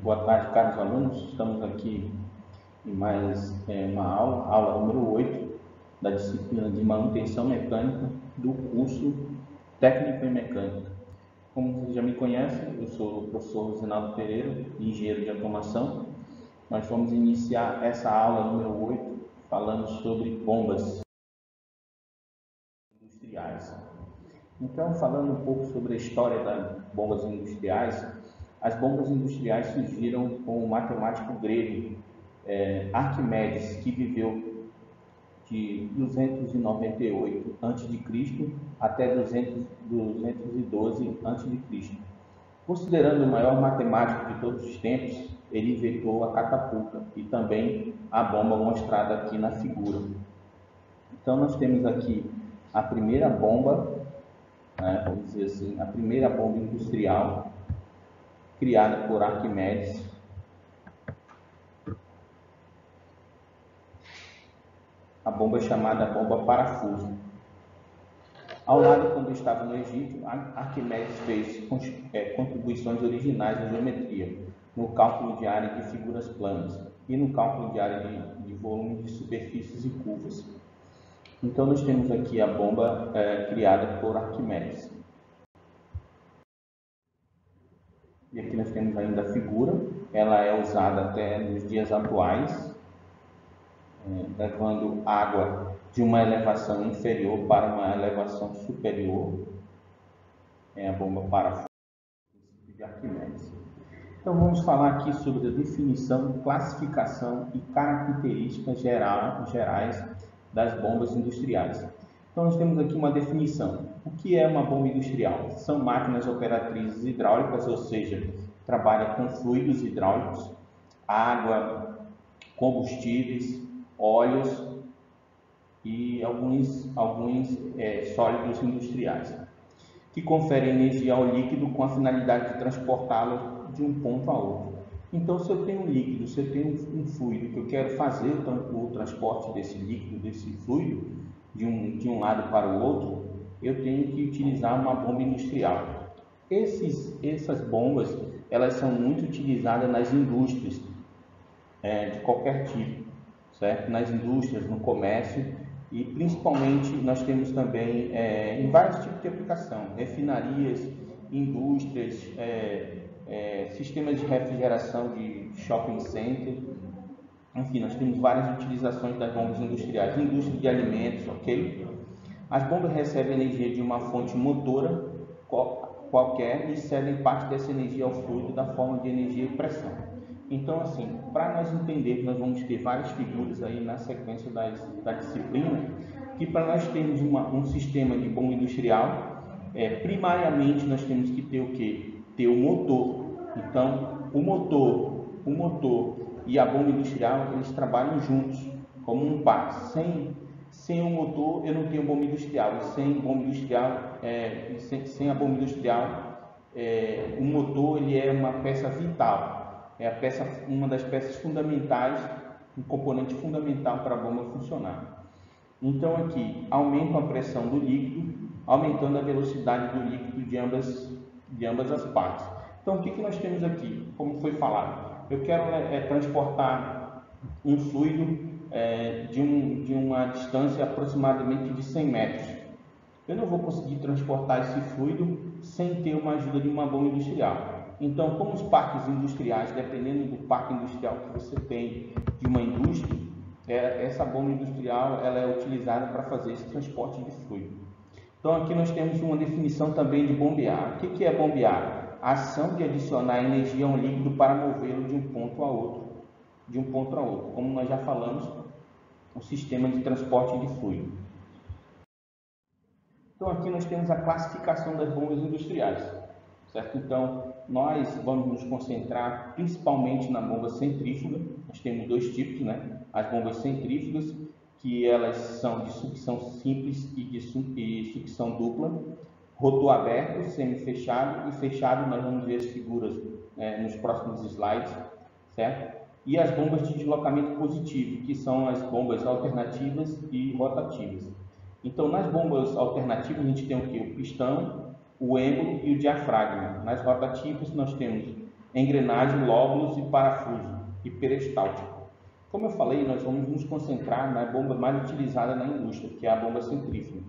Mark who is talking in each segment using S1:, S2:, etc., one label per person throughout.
S1: Boa tarde, caros alunos. Estamos aqui em mais uma aula número 8 da disciplina de manutenção mecânica do curso Técnico em Mecânica. Como vocês já me conhecem, eu sou o professor Rosinaldo Pereira, engenheiro de automação. Nós vamos iniciar essa aula número 8 falando sobre bombas industriais. Então, falando um pouco sobre a história das bombas industriais, as bombas industriais surgiram com o matemático grego Arquimedes, que viveu de 298 a.C. até 212 a.C. Considerando o maior matemático de todos os tempos, ele inventou a catapulta e também a bomba mostrada aqui na figura. Então, nós temos aqui a primeira bomba, vamos dizer assim, a primeira bomba industrial criada por Arquimedes. A bomba chamada bomba parafuso. Ao lado, quando estava no Egito, Arquimedes fez contribuições originais na geometria, no cálculo de área de figuras planas e no cálculo de área de volume de superfícies e curvas. Então, nós temos aqui a bomba criada por Arquimedes. E aqui nós temos ainda a figura. Ela é usada até nos dias atuais, levando água de uma elevação inferior para uma elevação superior. É a bomba parafuso de Arquimedes. Então, vamos falar aqui sobre a definição, classificação e características gerais das bombas industriais. Então, nós temos aqui uma definição. O que é uma bomba industrial? São máquinas operatrizes hidráulicas, ou seja, trabalha com fluidos hidráulicos, água, combustíveis, óleos e alguns sólidos industriais, que conferem energia ao líquido com a finalidade de transportá-lo de um ponto a outro. Então, se eu tenho um líquido, se eu tenho um fluido que eu quero fazer o transporte desse líquido, desse fluido, de um lado para o outro, eu tenho que utilizar uma bomba industrial. Essas bombas, elas são muito utilizadas nas indústrias de qualquer tipo, certo? Nas indústrias, no comércio e principalmente nós temos também em vários tipos de aplicação, refinarias, indústrias, sistemas de refrigeração de shopping center. Enfim, nós temos várias utilizações das bombas industriais. Indústria de alimentos, ok? As bombas recebem energia de uma fonte motora qualquer e cedem parte dessa energia ao fluido da forma de energia e pressão. Então, assim, para nós entendermos, nós vamos ter várias figuras aí na sequência da disciplina, que para nós termos um sistema de bomba industrial, primariamente nós temos que ter o quê? Ter o motor. Então, o motor e a bomba industrial, eles trabalham juntos, como um par. Sem o motor, eu não tenho bomba industrial. E sem bomba industrial, sem a bomba industrial, o motor ele é uma peça vital. É uma das peças fundamentais, um componente fundamental para a bomba funcionar. Então, aqui, aumento a pressão do líquido, aumentando a velocidade do líquido de ambas as partes. Então, o que nós temos aqui? Como foi falado, eu quero transportar um fluido de uma distância aproximadamente de 100 metros. Eu não vou conseguir transportar esse fluido sem ter uma ajuda de uma bomba industrial. Então, como os parques industriais, dependendo do parque industrial que você tem de uma indústria, essa bomba industrial ela é utilizada para fazer esse transporte de fluido. Então, aqui nós temos uma definição também de bombear. O que é bombear? A ação de adicionar energia a um líquido para movê-lo de um ponto a outro. Como nós já falamos, o sistema de transporte de fluido. Então, aqui nós temos a classificação das bombas industriais, certo? Então, nós vamos nos concentrar principalmente na bomba centrífuga. Nós temos dois tipos, né? As bombas centrífugas, que elas são de sucção simples e de sucção dupla, rotor aberto, semi-fechado e fechado. Nós vamos ver as figuras nos próximos slides, certo? E as bombas de deslocamento positivo, que são as bombas alternativas e rotativas. Então, nas bombas alternativas, a gente tem o quê? O pistão, o êmbolo e o diafragma. Nas rotativas, nós temos engrenagem, lóbulos e parafuso e peristáltico. Como eu falei, nós vamos nos concentrar na bomba mais utilizada na indústria, que é a bomba centrífuga.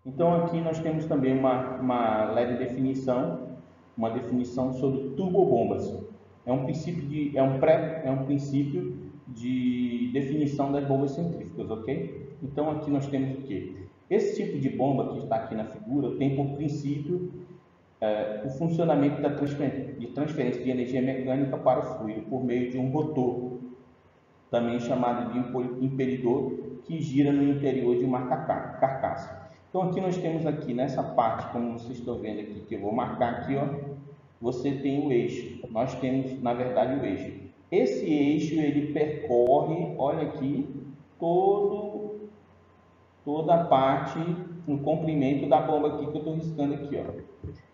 S1: Então aqui nós temos também uma leve definição, uma definição sobre turbobombas. É um princípio de definição das bombas centrífugas, ok? Então aqui nós temos o que? Esse tipo de bomba que está aqui na figura tem por princípio o funcionamento de transferência de energia mecânica para o fluido por meio de um rotor, também chamado de impelidor, que gira no interior de uma carcaça. Então aqui nós temos aqui nessa parte, como vocês estão vendo aqui, que eu vou marcar aqui, ó, você tem o eixo. Nós temos, na verdade, o eixo. Esse eixo ele percorre, olha aqui, toda a parte, o comprimento da bomba aqui que eu estou riscando aqui, ó.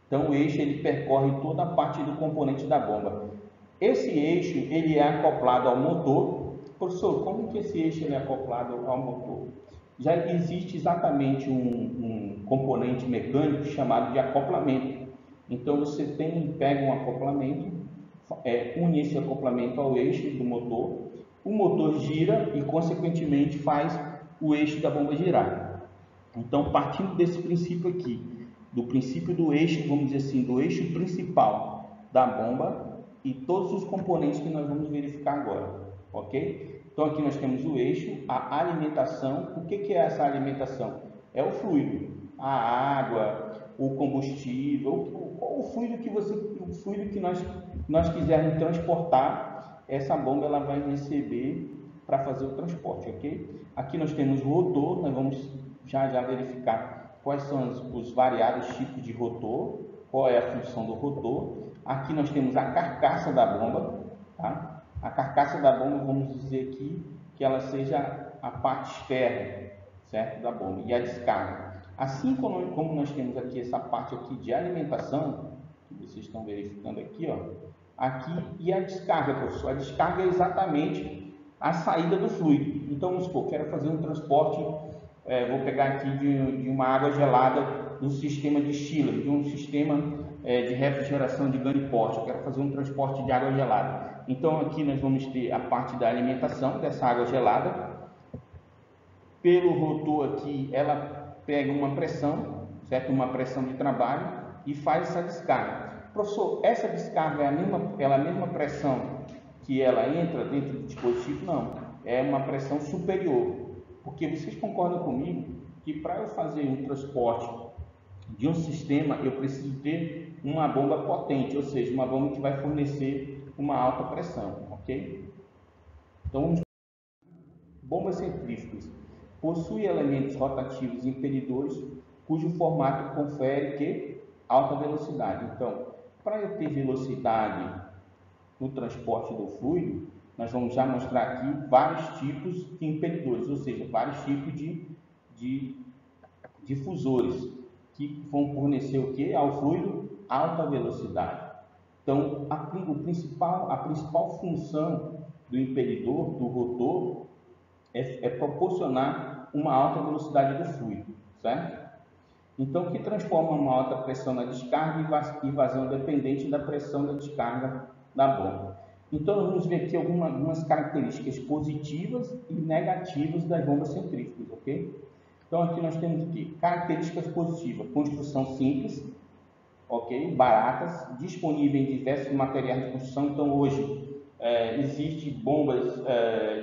S1: Então o eixo ele percorre toda a parte do componente da bomba. Esse eixo ele é acoplado ao motor. Professor, como que esse eixo ele é acoplado ao motor? Já existe exatamente um componente mecânico chamado de acoplamento. Então você pega um acoplamento, une esse acoplamento ao eixo do motor, o motor gira e consequentemente faz o eixo da bomba girar. Então, partindo desse princípio aqui, do princípio do eixo, vamos dizer assim, do eixo principal da bomba e todos os componentes que nós vamos verificar agora, ok? Então aqui nós temos o eixo, a alimentação. O que é essa alimentação? É o fluido, a água, o combustível, o fluido que nós quisermos transportar, essa bomba ela vai receber para fazer o transporte, ok? Aqui nós temos o rotor, nós vamos já verificar quais são os variados tipos de rotor, qual é a função do rotor. Aqui nós temos a carcaça da bomba, tá? A carcaça da bomba, vamos dizer aqui que ela seja a parte externa, certo, da bomba, e a descarga. Assim como nós temos aqui essa parte aqui de alimentação, que vocês estão verificando aqui, ó, aqui, e a descarga, professor. A descarga é exatamente a saída do fluido. Então, vamos supor, quero fazer um transporte, vou pegar aqui de uma água gelada do sistema de chiller, de um sistema de refrigeração de grande porte. Quero fazer um transporte de água gelada. Então aqui nós vamos ter a parte da alimentação dessa água gelada. Pelo rotor aqui, ela pega uma pressão, certo? Uma pressão de trabalho e faz essa descarga. Professor, essa descarga é a mesma pressão que ela entra dentro do dispositivo? Não, é uma pressão superior. Porque vocês concordam comigo que para eu fazer um transporte de um sistema, eu preciso ter uma bomba potente, ou seja, uma bomba que vai fornecer uma alta pressão, ok? Então, bombas centrífugas possuem elementos rotativos impelidores cujo formato confere que alta velocidade. Então, para eu ter velocidade no transporte do fluido, nós vamos já mostrar aqui vários tipos de impelidores, ou seja, vários tipos de difusores que vão fornecer o que? Ao fluido alta velocidade. Então, a principal função do impelidor, do rotor, é proporcionar uma alta velocidade do fluido, certo? Então, que transforma uma alta pressão na descarga e vazão dependente da pressão da descarga da bomba. Então, nós vamos ver aqui algumas características positivas e negativas das bombas centrífugas, ok? Então, aqui nós temos aqui características positivas: construção simples, ok? Baratas, disponíveis em diversos materiais de construção. Então, hoje existem bombas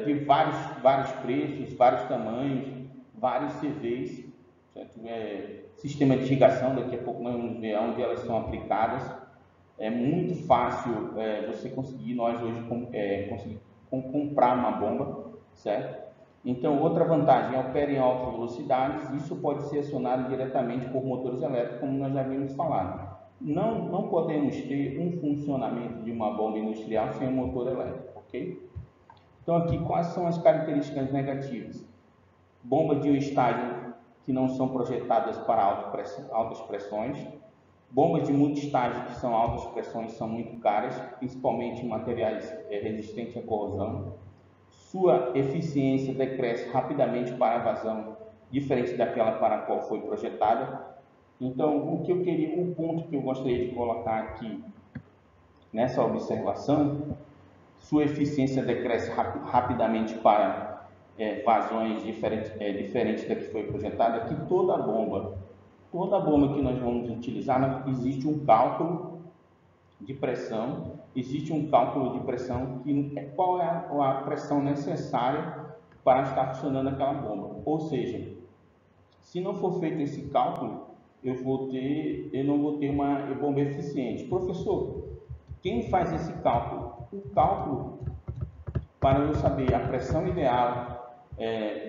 S1: de vários preços, vários tamanhos, vários CVs, certo? Sistema de irrigação, daqui a pouco nós vamos ver onde elas são aplicadas. É muito fácil você conseguir, nós hoje conseguir comprar uma bomba, certo? Então, outra vantagem, opera em altas velocidades. Isso pode ser acionado diretamente por motores elétricos, como nós já havíamos falado. Não podemos ter um funcionamento de uma bomba industrial sem um motor elétrico, ok? Então, aqui, quais são as características negativas? Bombas de um estágio que não são projetadas para altas pressões. Bombas de multi-estágio que são altas pressões são muito caras, principalmente em materiais resistentes à corrosão. Sua eficiência decresce rapidamente para a vazão, diferente daquela para a qual foi projetada. Então, o ponto que eu gostaria de colocar aqui nessa observação, sua eficiência decresce rapidamente para vazões diferentes da que foi projetada, que toda bomba que nós vamos utilizar, existe um cálculo de pressão, qual é a pressão necessária para estar funcionando aquela bomba. Ou seja, se não for feito esse cálculo, eu não vou ter uma bomba eficiente. Professor, quem faz esse cálculo? O cálculo, para eu saber a pressão ideal,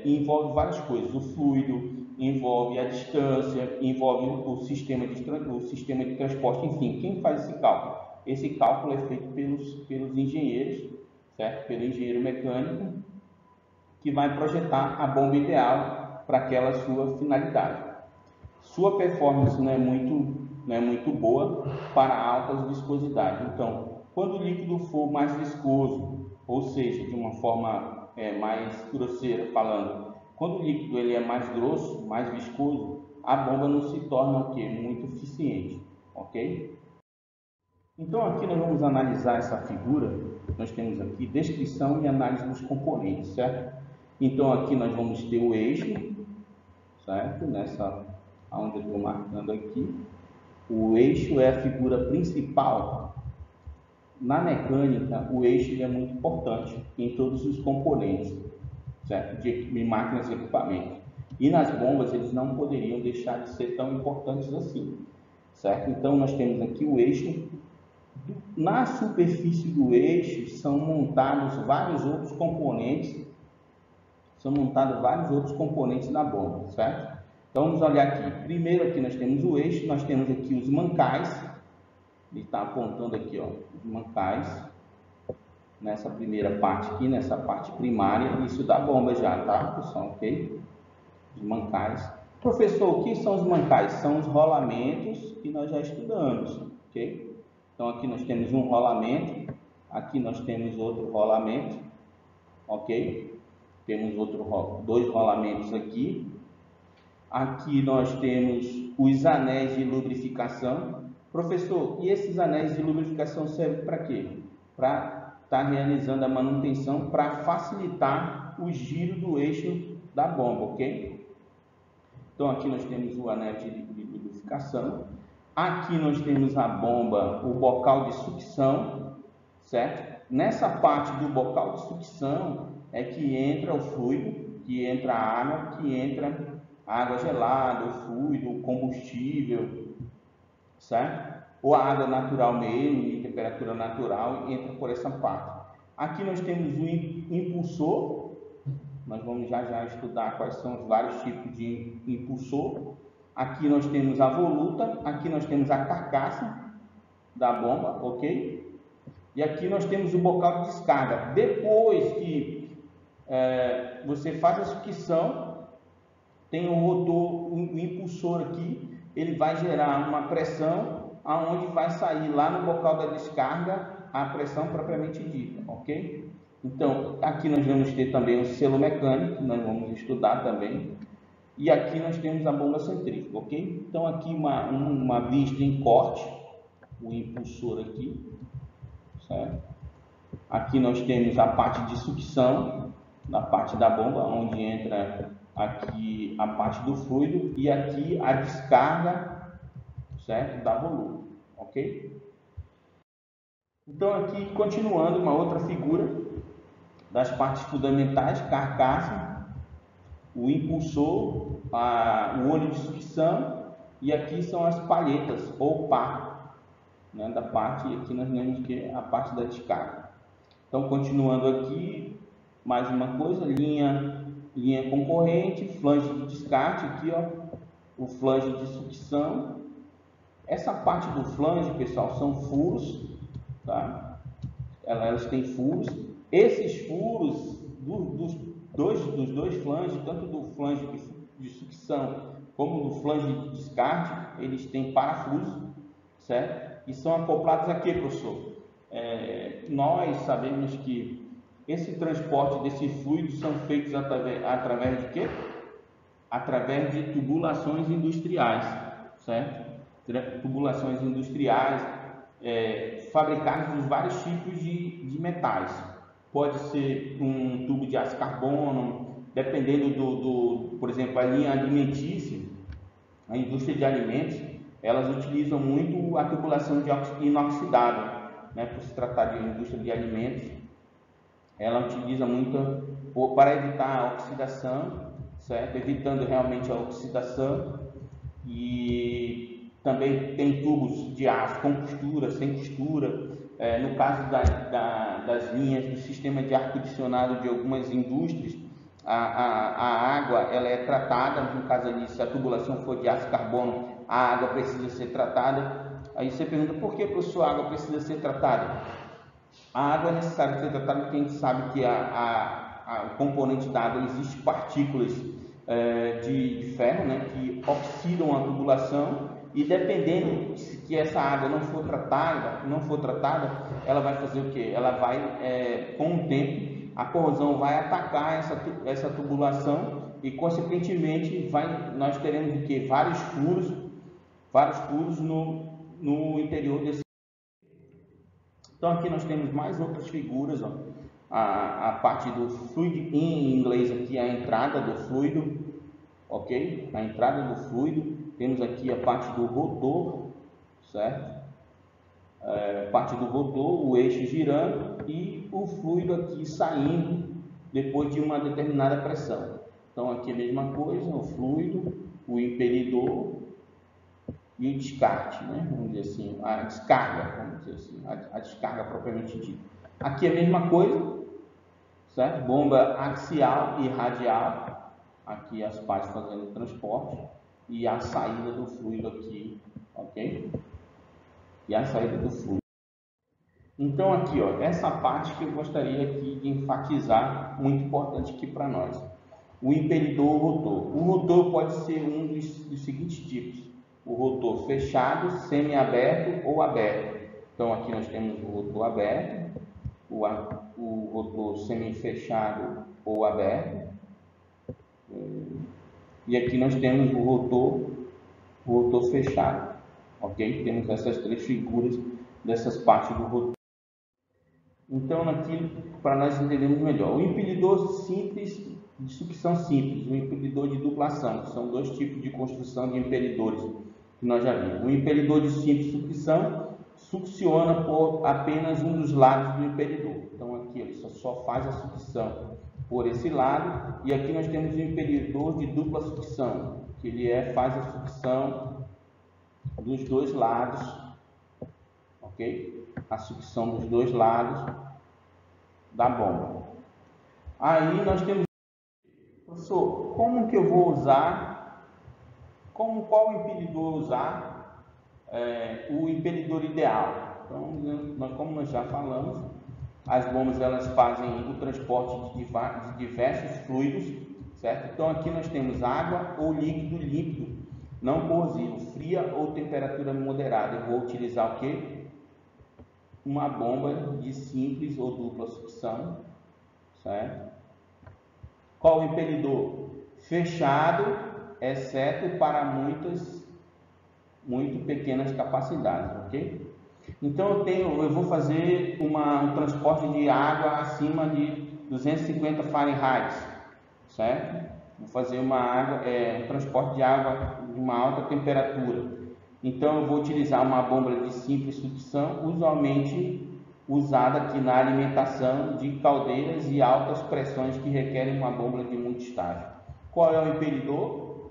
S1: envolve várias coisas. O fluido, envolve a distância, envolve o sistema de transporte, enfim. Quem faz esse cálculo? Esse cálculo é feito pelos engenheiros, certo? Pelo engenheiro mecânico, que vai projetar a bomba ideal para aquela sua finalidade. Sua performance não é muito boa para altas viscosidades. Então, quando o líquido for mais viscoso, ou seja, de uma forma mais grosseira falando, quando o líquido ele é mais grosso, mais viscoso, a bomba não se torna muito eficiente, ok? Então aqui nós vamos analisar essa figura. Nós temos aqui descrição e análise dos componentes, certo? Então aqui nós vamos ter o eixo, certo? Onde eu estou marcando aqui, o eixo é a figura principal. Na mecânica, o eixo é muito importante em todos os componentes, certo? De máquinas e equipamentos. E nas bombas eles não poderiam deixar de ser tão importantes assim, certo? Então nós temos aqui o eixo. Na superfície do eixo são montados vários outros componentes. Da bomba, certo? Então vamos olhar aqui. Primeiro aqui nós temos o eixo, nós temos aqui os mancais. Ele está apontando aqui, ó, os mancais. Nessa primeira parte aqui, nessa parte primária, isso da bomba já, tá, pessoal? Ok? Os mancais. Professor, o que são os mancais? São os rolamentos que nós já estudamos, ok? Então aqui nós temos um rolamento, aqui nós temos outro rolamento, ok? Temos dois rolamentos aqui. Aqui nós temos os anéis de lubrificação. Professor, e esses anéis de lubrificação servem para quê? Para estar realizando a manutenção, para facilitar o giro do eixo da bomba, ok? Então aqui nós temos o anel de lubrificação. Aqui nós temos a bomba, o bocal de sucção, certo? Nessa parte do bocal de sucção é que entra o fluido, que entra a água, a água gelada, o fluido, o combustível, certo? Ou a água natural mesmo, em temperatura natural, entra por essa parte. Aqui nós temos o impulsor. Nós vamos já estudar quais são os vários tipos de impulsor. Aqui nós temos a voluta, aqui nós temos a carcaça da bomba, ok? E aqui nós temos o bocal de descarga. Depois que você faz a sucção, tem o rotor, o impulsor aqui, ele vai gerar uma pressão, aonde vai sair lá no bocal da descarga a pressão propriamente dita, ok? Então, aqui nós vamos ter também o selo mecânico, que nós vamos estudar também. E aqui nós temos a bomba centrífuga, ok? Então, aqui uma vista em corte, o impulsor aqui, certo? Aqui nós temos a parte de sucção, na parte da bomba, onde entra aqui a parte do fluido, e aqui a descarga, certo? Da voluta, ok? Então, aqui, continuando, uma outra figura das partes fundamentais: carcaça, o impulsor, o olho de sucção, e aqui são as palhetas ou pá, né, da parte, e aqui nós vemos que é a parte da descarga. Então, continuando aqui, mais uma coisa: linha concorrente, flange de descarte, aqui ó, o flange de sucção. Essa parte do flange, pessoal, são furos, tá? Elas têm furos. Esses furos dos dois flanges, tanto do flange de sucção como do flange de descarte, eles têm parafuso, certo? E são acoplados aqui, professor. Nós sabemos que esse transporte desses fluidos são feitos através de quê? Através de tubulações industriais, certo? Tubulações industriais, fabricados dos vários tipos de metais. Pode ser um tubo de aço carbono, dependendo por exemplo, a linha alimentícia, a indústria de alimentos, elas utilizam muito a tubulação de inoxidável, né, por se tratar de indústria de alimentos. Ela utiliza muito para evitar a oxidação, certo? Evitando realmente a oxidação. E também tem tubos de aço com costura, sem costura. No caso das linhas do sistema de ar-condicionado de algumas indústrias, a água ela é tratada. No caso ali, se a tubulação for de aço carbono, a água precisa ser tratada. Aí você pergunta, por que, professor, a água precisa ser tratada? A água é necessária ser tratada porque a gente sabe que o componente da água existe partículas de ferro, né, que oxidam a tubulação, e dependendo se que essa água não for tratada, ela vai fazer o que? Ela vai, com o tempo, a corrosão vai atacar essa tubulação e, consequentemente, nós teremos o que? Vários furos no interior desse. Então aqui nós temos mais outras figuras, ó. A parte do fluido, em inglês aqui a entrada do fluido, ok? A entrada do fluido. Temos aqui a parte do rotor, certo? Parte do rotor, o eixo girando e o fluido aqui saindo depois de uma determinada pressão. Então aqui a mesma coisa, o fluido, o impelidor e o descarte, né? Vamos dizer assim, a descarga, vamos dizer assim, a descarga propriamente dita. Aqui a mesma coisa, certo? Bomba axial e radial, aqui as partes fazendo o transporte, e a saída do fluido aqui, ok? E a saída do fluido. Então aqui, ó, essa parte que eu gostaria aqui de enfatizar, muito importante aqui para nós. O impelidor rotor. O rotor pode ser um dos seguintes tipos: o rotor fechado, semi-aberto ou aberto. Então aqui nós temos o rotor aberto, o rotor semi-fechado ou aberto, e aqui nós temos o rotor fechado, ok? Temos essas três figuras dessas partes do rotor. Então aqui, para nós entendermos melhor, o impelidor simples, de sucção simples, o impelidor de dublação, que são dois tipos de construção de impelidores que nós já vimos. O impelidor de simples sucção succiona por apenas um dos lados do impelidor. Então aqui ele só faz a sucção por esse lado, e aqui nós temos o impelidor de dupla sucção, que ele faz a sucção dos dois lados, ok? A sucção dos dois lados da bomba. Aí nós temos, professor, como que eu vou usar, qual impelidor usar? O impelidor ideal. Então, como nós já falamos, as bombas elas fazem o transporte de diversos fluidos, certo? Então aqui nós temos água ou líquido não corrosivo, fria ou temperatura moderada. Eu vou utilizar o que? Uma bomba de simples ou dupla sucção, certo? Qual o impelidor? Fechado, exceto para muito pequenas capacidades, ok? Então eu vou fazer um transporte de água acima de 250 Fahrenheit, certo? Vou fazer um transporte de água de uma alta temperatura. Então eu vou utilizar uma bomba de simples sucção, usualmente usada aqui na alimentação de caldeiras e altas pressões que requerem uma bomba de muito estágio. Qual é o impelidor?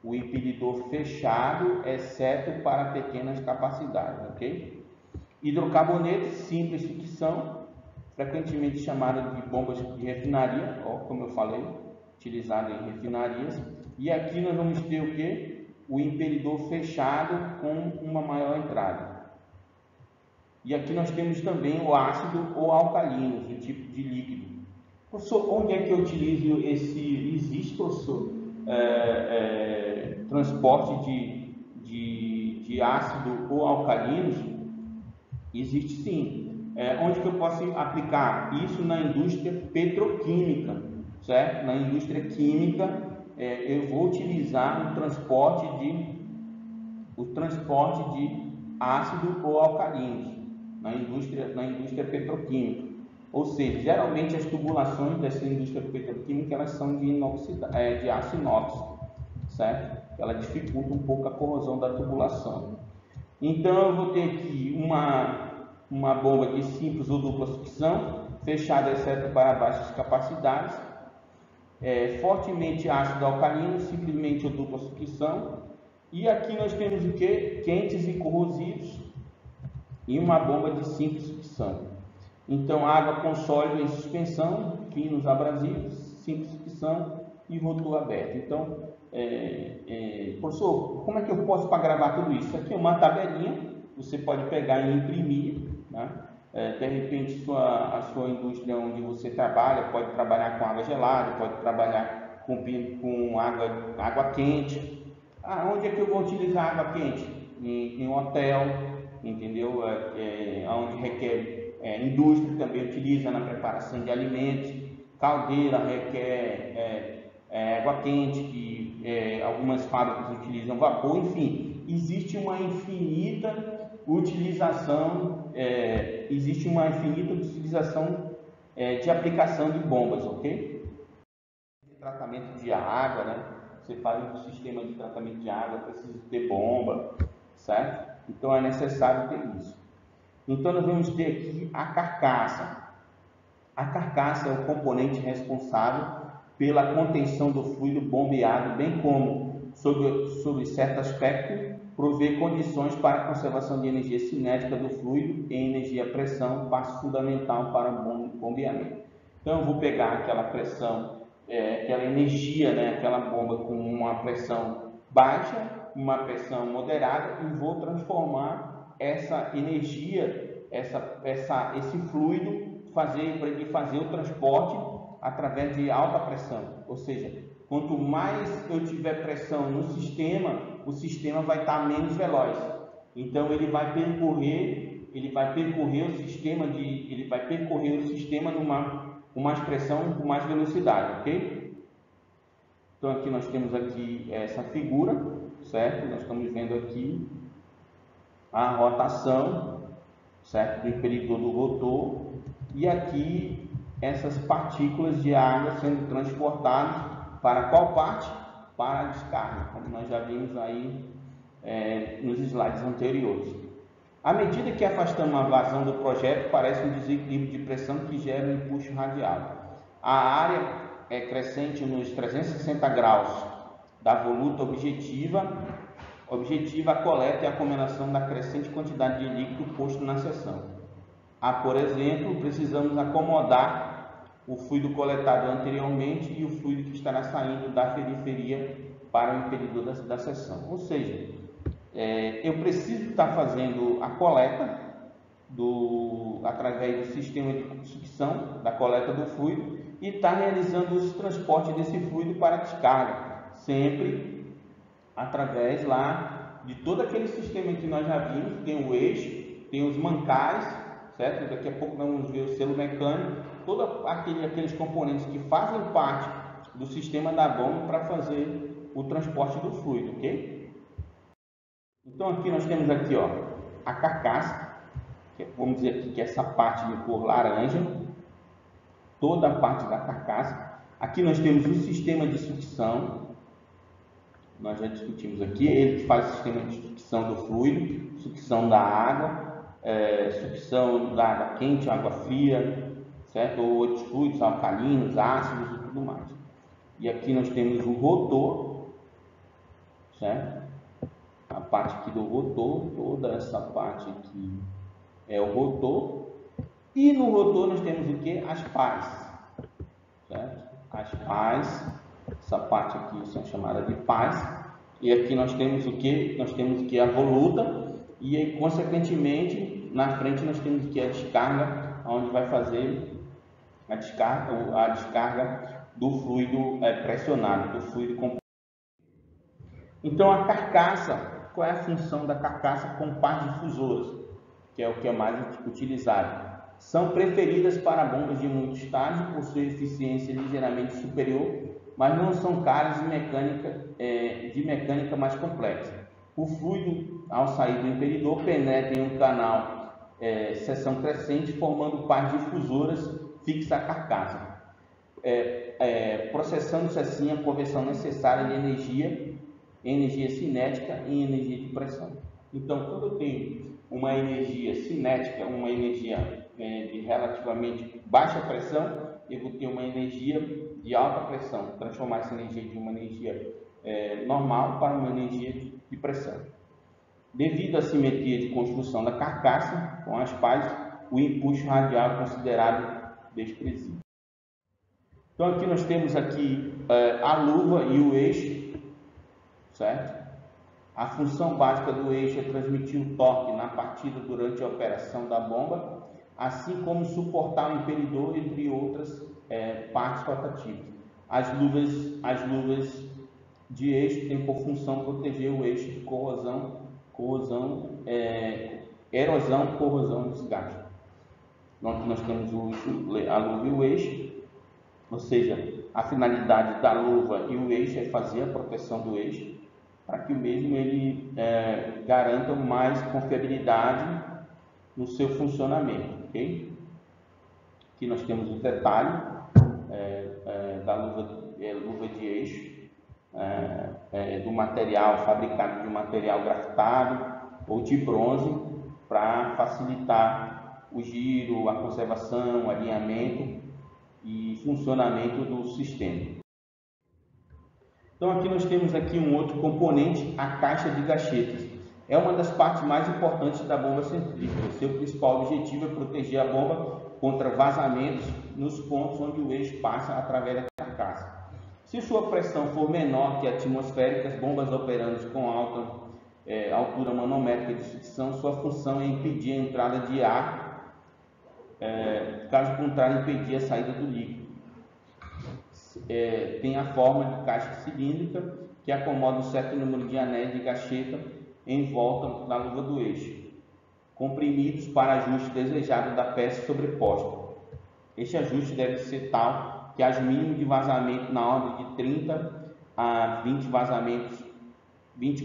S1: O impelidor fechado, exceto para pequenas capacidades, ok? Hidrocarboneto, simples sucção, frequentemente chamada de bombas de refinaria, como eu falei, utilizada em refinarias. E aqui nós vamos ter o que? O impelidor fechado com uma maior entrada. E aqui nós temos também o ácido ou alcalinos, o tipo de líquido. Professor, onde é que eu utilizo existe, professor, transporte de ácido ou alcalinos? Existe sim. Onde que eu posso aplicar isso? Na indústria petroquímica, certo? Na indústria química, eu vou utilizar o transporte de ácido ou alcalinos na indústria petroquímica. Ou seja, geralmente as tubulações dessa indústria petroquímica elas são de aço inox, certo? Ela dificulta um pouco a corrosão da tubulação. Então eu vou ter aqui uma bomba de simples ou dupla sucção, fechada exceto para baixas capacidades, fortemente ácido alcalino, simplesmente ou dupla sucção. E aqui nós temos o que? Quentes e corrosivos e uma bomba de simples sucção. Então, água com sólido em suspensão, finos abrasivos, simples sucção e rotor aberto. Então, professor, como é que eu posso para gravar tudo isso? Aqui é uma tabelinha, você pode pegar e imprimir, né? De repente, a sua indústria onde você trabalha, pode trabalhar com água gelada, pode trabalhar com água quente. Onde é que eu vou utilizar água quente? Em um hotel, entendeu? Onde requer indústria também utiliza na preparação de alimentos, caldeira requer água quente, que algumas fábricas utilizam vapor, enfim, existe uma infinita utilização, de aplicação de bombas, ok? Tratamento de água, né? Você faz um sistema de tratamento de água, precisa ter bomba, certo? Então é necessário ter isso. Então nós vamos ter aqui a carcaça. A carcaça é o componente responsável pela contenção do fluido bombeado, bem como, sob certo aspecto, prover condições para a conservação de energia cinética do fluido e energia pressão, passo fundamental para o bombeamento. Então eu vou pegar aquela pressão, aquela energia, né, aquela bomba com uma pressão baixa, uma pressão moderada, e vou transformar essa energia, esse fluido, para ele fazer o transporte através de alta pressão. Ou seja, quanto mais eu tiver pressão no sistema, o sistema vai estar menos veloz. Então ele vai percorrer o sistema com mais pressão, com mais velocidade, ok? Então aqui nós temos aqui essa figura, certo? Nós estamos vendo aqui a rotação, certo? Do imperidor do rotor, e aqui essas partículas de água sendo transportadas para qual parte? Para a descarga, como nós já vimos aí nos slides anteriores. À medida que afastamos a vazão do projeto, parece um desequilíbrio de pressão que gera um empuxo radial. A área crescente nos 360 graus da voluta objetiva a coleta e a combinação da crescente quantidade de líquido posto na seção. Por exemplo, precisamos acomodar o fluido coletado anteriormente e o fluido que estará saindo da periferia para o imperidor da seção. Ou seja, eu preciso estar fazendo a coleta através do sistema de sucção da coleta do fluido e estar realizando o transporte desse fluido para a descarga, sempre através lá de todo aquele sistema que nós já vimos. Tem o eixo, tem os mancais, certo? Daqui a pouco nós vamos ver o selo mecânico, todos aqueles componentes que fazem parte do sistema da bomba para fazer o transporte do fluido, ok? Então aqui nós temos aqui, ó, a carcaça, vamos dizer aqui que é essa parte de cor laranja, toda a parte da carcaça. Aqui nós temos o sistema de sucção, nós já discutimos aqui, ele que faz o sistema de sucção do fluido, sucção da água, sucção da água quente, água fria, certo? Ou outros fluidos, alcalinos, ácidos e tudo mais. E aqui nós temos o rotor, certo? A parte aqui do rotor, toda essa parte aqui é o rotor. E no rotor nós temos o que? As pás, certo? As pás, essa parte aqui são chamadas de pás. E aqui nós temos o que? Nós temos aqui a voluta e aí, consequentemente, na frente nós temos aqui a descarga, onde vai fazer a descarga do fluido pressionado, do fluido comprimido. Então a carcaça, qual é a função da carcaça com pás difusoras, que é o que é mais utilizado? São preferidas para bombas de muito estágio por sua eficiência ligeiramente superior, mas não são caras de mecânica mais complexa. O fluido ao sair do imperidor, penetra em um canal seção crescente, formando partes difusoras fixas à carcaça, processando-se assim a conversão necessária de energia cinética em energia de pressão. Então, quando eu tenho uma energia cinética, uma energia de relativamente baixa pressão, eu vou ter uma energia de alta pressão, transformar essa energia de uma energia normal para uma energia de pressão. Devido à simetria de construção da carcaça com as pás, o empuxo radial é considerado desprezível. Então aqui nós temos aqui a luva e o eixo, certo? A função básica do eixo é transmitir o torque na partida durante a operação da bomba, assim como suportar o imperidor, entre outras partes rotativas. As luvas de eixo têm por função proteger o eixo de erosão, corrosão e desgaste. Então aqui nós temos a luva e o eixo, ou seja, a finalidade da luva e o eixo é fazer a proteção do eixo, para que o mesmo ele garanta mais confiabilidade no seu funcionamento, ok? Aqui nós temos o detalhe da luva de eixo, do material fabricado de material grafitado ou de bronze, para facilitar o giro, a conservação, o alinhamento e funcionamento do sistema. Então aqui nós temos aqui um outro componente, a caixa de gachetas. É uma das partes mais importantes da bomba centrífuga. Seu principal objetivo é proteger a bomba contra vazamentos nos pontos onde o eixo passa através da carcaça. Se sua pressão for menor que a atmosférica, as bombas operando com alta altura manométrica de sucção, sua função é impedir a entrada de ar, caso contrário, impedir a saída do líquido. Tem a forma de caixa cilíndrica que acomoda um certo número de anéis de gacheta em volta da luva do eixo, comprimidos para ajuste desejado da peça sobreposta. Este ajuste deve ser tal que haja mínimo de vazamento na ordem de 30 a 20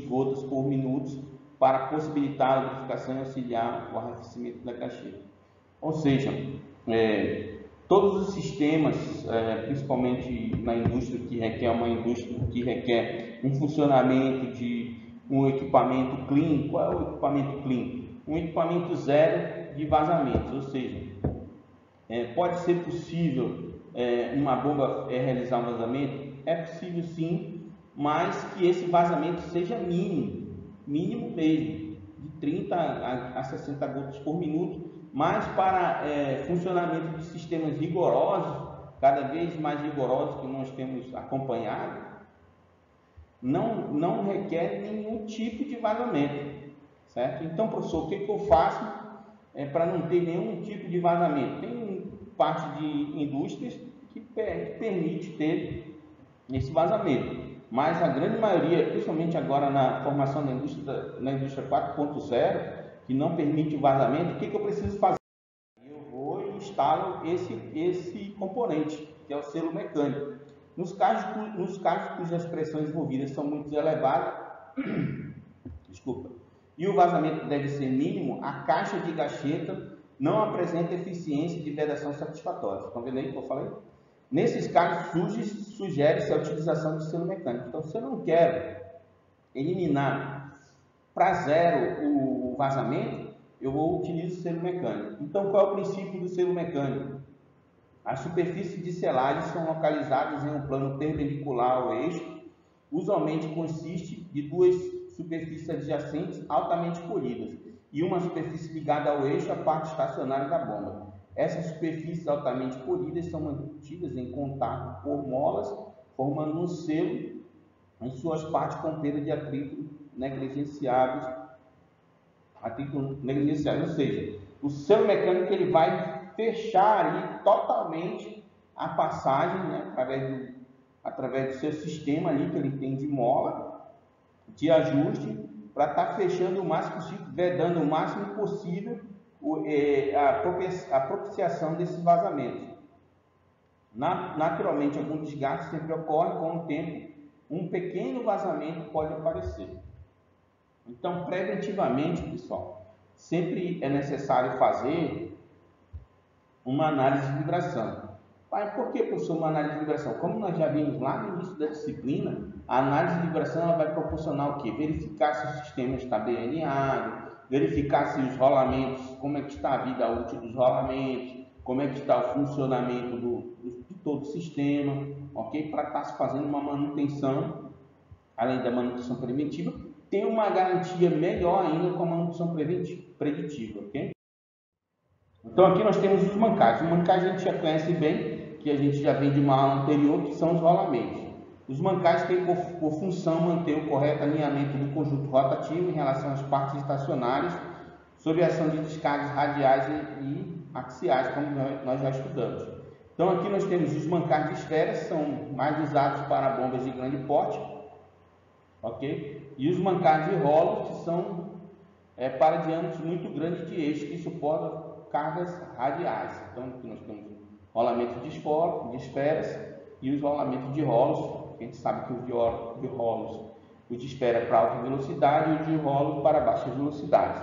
S1: gotas por minuto, para possibilitar a lubrificação e auxiliar o arrefecimento da gacheta. Ou seja, todos os sistemas, principalmente na indústria que requer um funcionamento de um equipamento clean. Qual é o equipamento clean? Um equipamento zero de vazamentos, ou seja, pode ser possível uma bomba realizar um vazamento? É possível sim, mas que esse vazamento seja mínimo mesmo, de 30 a 60 gotas por minuto, mas para funcionamento de sistemas rigorosos, cada vez mais rigorosos que nós temos acompanhado, não requer nenhum tipo de vazamento, certo? Então, professor, o que eu faço para não ter nenhum tipo de vazamento? Tem parte de indústrias que permite ter esse vazamento, mas a grande maioria, principalmente agora na formação na indústria 4.0, que não permite o vazamento, o que eu preciso fazer? Eu vou e instalo esse componente, que é o selo mecânico. Nos casos cujas pressões envolvidas são muito elevadas, e o vazamento deve ser mínimo, a caixa de gacheta não apresenta eficiência de vedação satisfatória. Estão vendo aí que eu falei? Nesses casos, sugere-se a utilização de selo mecânico. Então, se eu não quero eliminar para zero o vazamento, eu vou utilizar o selo mecânico. Então, qual é o princípio do selo mecânico? As superfícies de selagem são localizadas em um plano perpendicular ao eixo. Usualmente consiste de duas superfícies adjacentes altamente polidas e uma superfície ligada ao eixo, a parte estacionária da bomba. Essas superfícies altamente polidas são mantidas em contato por molas, formando um selo em suas partes com perda de atrito negligenciáveis. Ou seja, o selo mecânico ele vai fechar ali totalmente a passagem, né, através do seu sistema ali que ele tem de mola, de ajuste, para estar fechando o máximo possível, vedando o máximo possível a propiciação desses vazamentos. Naturalmente, algum desgaste sempre ocorre com o tempo, um pequeno vazamento pode aparecer. Então, preventivamente, pessoal, sempre é necessário fazer uma análise de vibração. Pai, por que, professor, uma análise de vibração? Como nós já vimos lá no início da disciplina, a análise de vibração ela vai proporcionar o quê? Verificar se o sistema está bem alinhado, verificar se os rolamentos, como é que está a vida útil dos rolamentos, como é que está o funcionamento de todo o sistema, ok? Para estar se fazendo uma manutenção, além da manutenção preventiva, tem uma garantia melhor ainda com a manutenção preditiva, ok? Então aqui nós temos os mancais. Os mancais a gente já conhece bem, que a gente já vem de uma aula anterior, que são os rolamentos. Os mancais têm por função manter o correto alinhamento do conjunto rotativo em relação às partes estacionárias, sob a ação de descargas radiais e axiais, como nós já estudamos. Então aqui nós temos os mancais de esferas, que são mais usados para bombas de grande porte, ok? E os mancais de rolos, que são para diâmetros muito grandes de eixo, que suportam cargas radiais. Então aqui nós temos rolamento de esferas e os rolamentos de rolos. A gente sabe que os de rolos, o de esfera para alta velocidade e o de rolo para baixa velocidade,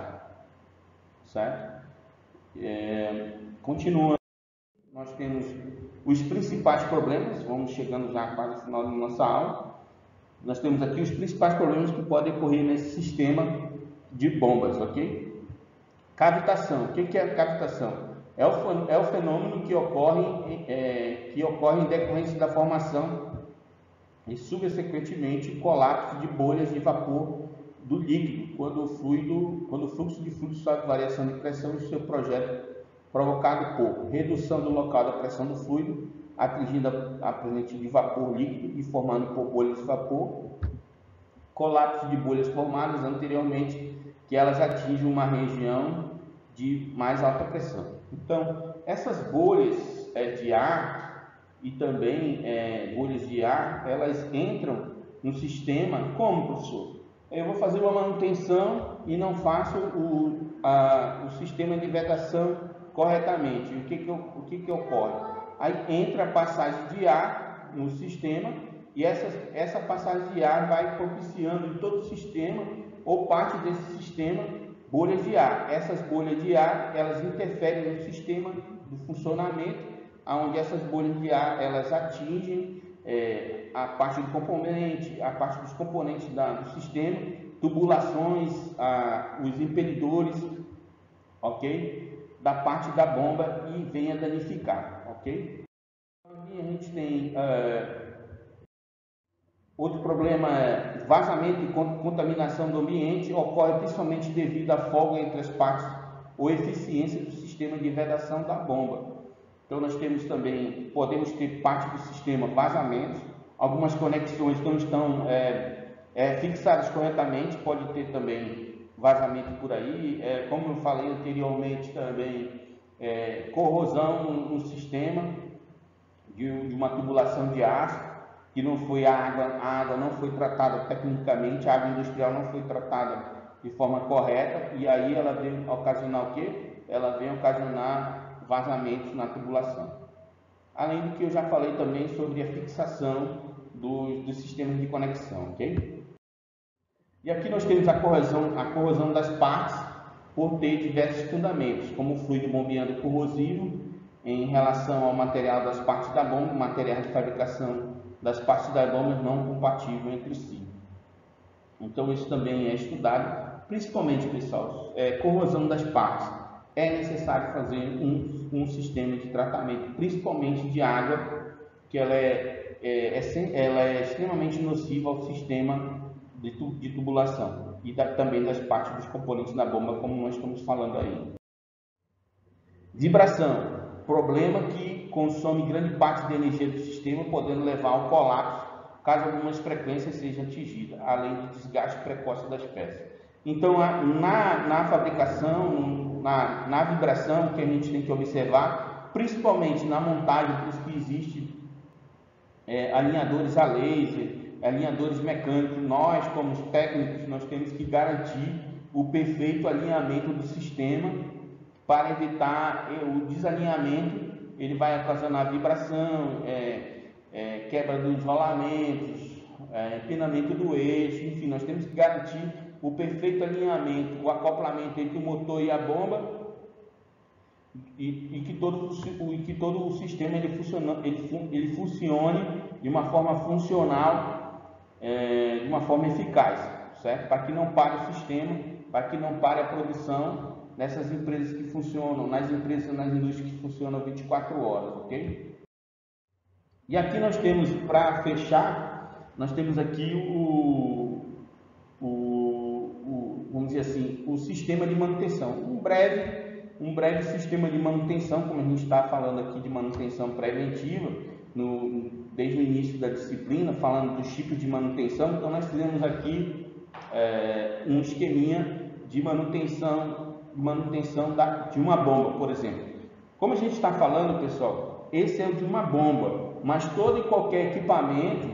S1: certo? Continuando, nós temos os principais problemas. Vamos chegando já quase ao final da nossa aula. Nós temos aqui os principais problemas que podem ocorrer nesse sistema de bombas, ok? Cavitação. O que é a cavitação? É o fenômeno que ocorre em decorrência da formação e, subsequentemente, colapso de bolhas de vapor do líquido, quando o fluxo de fluido sofre variação de pressão em seu projeto, provocado por redução do local da pressão do fluido, atingindo a corrente de vapor líquido e formando por bolhas de vapor, colapso de bolhas formadas anteriormente, que elas atingem uma região de mais alta pressão. Então, essas bolhas de ar e também bolhas de ar, elas entram no sistema como, professor? Eu vou fazer uma manutenção e não faço o sistema de vedação corretamente. O que ocorre? Aí entra a passagem de ar no sistema e essa passagem de ar vai propiciando em todo o sistema ou parte desse sistema bolhas de ar. Essas bolhas de ar, elas interferem no sistema do funcionamento, onde essas bolhas de ar, elas atingem a parte do componente, a parte dos componentes do sistema, tubulações, os impelidores, ok? Da parte da bomba e venha danificar, ok? Aqui a gente tem outro problema, vazamento e contaminação do ambiente, ocorre principalmente devido à folga entre as partes ou eficiência do sistema de vedação da bomba. Então nós temos também, podemos ter parte do sistema vazamentos, algumas conexões não estão fixadas corretamente, pode ter também vazamento por aí, como eu falei anteriormente também, corrosão no sistema de uma tubulação de aço, que não foi a água não foi tratada tecnicamente, a água industrial não foi tratada de forma correta, e aí ela vem ocasionar o quê? Ela vem ocasionar vazamentos na tubulação. Além do que eu já falei também sobre a fixação dos sistemas de conexão, ok? E aqui nós temos a corrosão das partes por ter diversos fundamentos, como o fluido bombeando corrosivo em relação ao material das partes da bomba, material de fabricação das partes da bomba não compatível entre si. Então isso também é estudado, principalmente, pessoal, corrosão das partes. É necessário fazer um sistema de tratamento, principalmente de água, que ela é extremamente nociva ao sistema de tubulação e também das partes dos componentes da bomba, como nós estamos falando aí. Vibração, problema que consome grande parte da energia do sistema, podendo levar ao colapso caso algumas frequências sejam atingidas, além do desgaste precoce das peças. Então, na fabricação, na vibração, que a gente tem que observar, principalmente na montagem, por isso que existe alinhadores a laser, alinhadores mecânicos, nós, como técnicos, nós temos que garantir o perfeito alinhamento do sistema para evitar o desalinhamento. Ele vai ocasionar vibração, quebra dos rolamentos, empinamento do eixo, enfim, nós temos que garantir o perfeito alinhamento, o acoplamento entre o motor e a bomba, e que todo o sistema ele funcione de uma forma funcional, de uma forma eficaz, certo? Para que não pare o sistema, para que não pare a produção nessas empresas que funcionam, nas indústrias que funcionam 24 horas, ok? E aqui nós temos, para fechar, nós temos aqui vamos dizer assim, o sistema de manutenção. Um breve sistema de manutenção, como a gente está falando aqui de manutenção preventiva, desde o início da disciplina, falando dos tipos de manutenção. Então nós fizemos aqui um esqueminha de manutenção de uma bomba, por exemplo. Como a gente está falando, pessoal, esse é o de uma bomba, mas todo e qualquer equipamento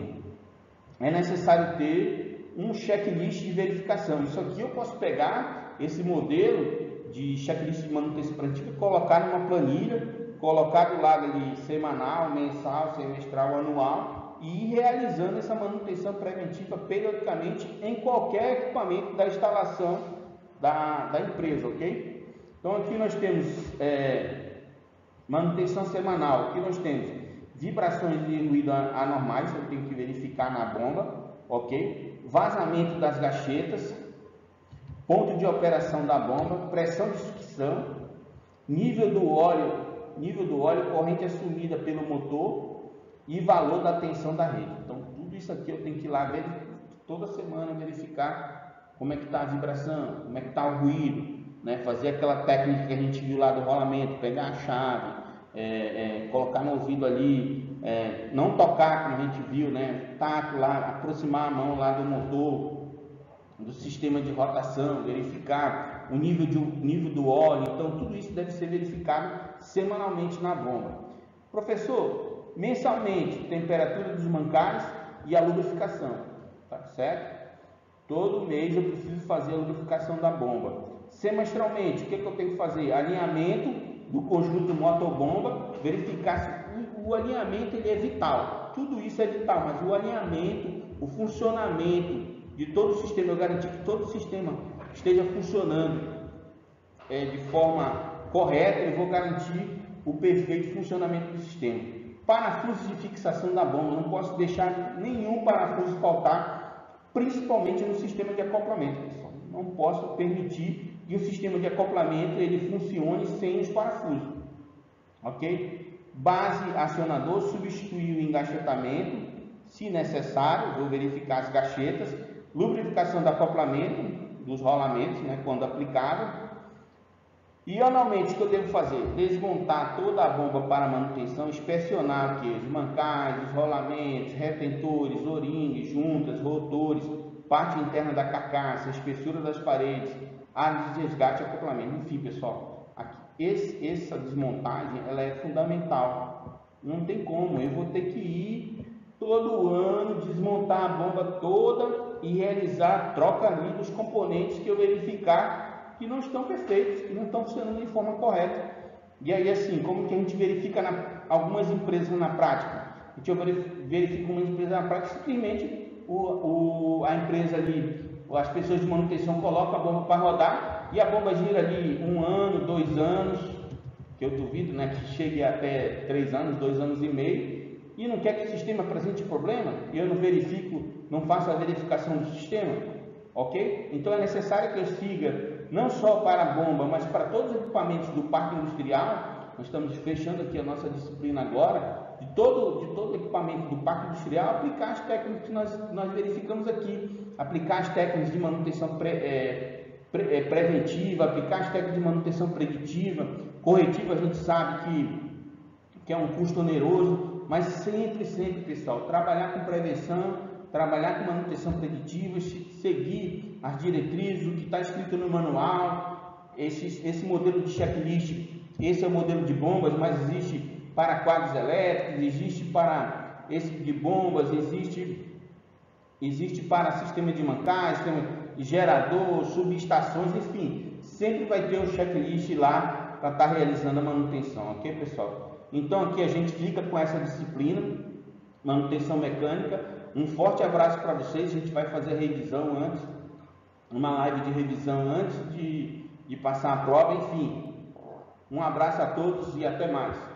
S1: é necessário ter um checklist de verificação. Isso aqui eu posso pegar esse modelo de checklist de manutenção preventiva, colocar numa planilha, colocar do lado ali semanal, mensal, semestral, anual, e ir realizando essa manutenção preventiva periodicamente em qualquer equipamento da instalação da empresa, ok? Então aqui nós temos manutenção semanal. Aqui nós temos vibrações de ruído anormais, eu tenho que verificar na bomba, ok? Vazamento das gachetas, ponto de operação da bomba, pressão de sucção, nível do óleo, corrente assumida pelo motor e valor da tensão da rede. Então tudo isso aqui eu tenho que ir lá toda semana verificar como é que está a vibração, como é que está o ruído, né? Fazer aquela técnica que a gente viu lá do rolamento, pegar a chave, colocar no ouvido ali, não tocar, como a gente viu, né? Taco lá, aproximar a mão lá do motor, do sistema de rotação, verificar o nível do óleo. Então tudo isso deve ser verificado semanalmente na bomba. Professor, mensalmente, temperatura dos mancais e a lubrificação, tá certo? Todo mês eu preciso fazer a lubrificação da bomba. Semestralmente, o que eu tenho que fazer? Alinhamento do conjunto motor-bomba, verificar se o alinhamento ele é vital. Tudo isso é vital, mas o alinhamento, o funcionamento de todo o sistema, eu garantir que todo o sistema esteja funcionando de forma correta, eu vou garantir o perfeito funcionamento do sistema. Parafusos de fixação da bomba, não posso deixar nenhum parafuso faltar, principalmente no sistema de acoplamento, pessoal. Não posso permitir que o sistema de acoplamento ele funcione sem os parafusos, ok? Base acionador, substituir o engachetamento, se necessário, vou verificar as gachetas, lubrificação do acoplamento, dos rolamentos, né, quando aplicável. E anualmente o que eu devo fazer? Desmontar toda a bomba para manutenção, inspecionar o que? Os mancais, os rolamentos, retentores, o-rings, juntas, rotores, parte interna da carcaça, espessura das paredes, áreas de desgaste e acoplamento. Enfim, pessoal, essa desmontagem ela é fundamental. Não tem como, eu vou ter que ir todo ano desmontar a bomba toda e realizar a troca ali dos componentes que eu verificar que não estão perfeitos, que não estão funcionando de forma correta. E aí assim, como que a gente verifica algumas empresas na prática? A gente verifica uma empresa na prática, simplesmente a empresa ali, as pessoas de manutenção colocam a bomba para rodar e a bomba gira ali 1 ano, 2 anos, que eu duvido, né, que chegue até 3 anos, 2 anos e meio, e não quer que o sistema apresente problema, e eu não verifico, não faço a verificação do sistema, ok? Então é necessário que eu siga, não só para a bomba, mas para todos os equipamentos do parque industrial. Nós estamos fechando aqui a nossa disciplina agora, de todo equipamento do parque industrial, aplicar as técnicas que nós verificamos aqui, aplicar as técnicas de manutenção preventiva, aplicar as técnicas de manutenção preditiva, corretiva. A gente sabe que é um custo oneroso, mas sempre, pessoal, trabalhar com prevenção, trabalhar com manutenção preditiva, seguir as diretrizes, o que está escrito no manual, esse modelo de checklist. Esse é o modelo de bombas, mas existe para quadros elétricos, existe para esse tipo de bombas, existe para sistema de mancais, sistema de gerador, subestações, enfim, sempre vai ter um checklist lá para estar realizando a manutenção, ok, pessoal? Então aqui a gente fica com essa disciplina, manutenção mecânica. Um forte abraço para vocês, a gente vai fazer a revisão antes uma live de revisão antes de passar a prova. Enfim, um abraço a todos e até mais.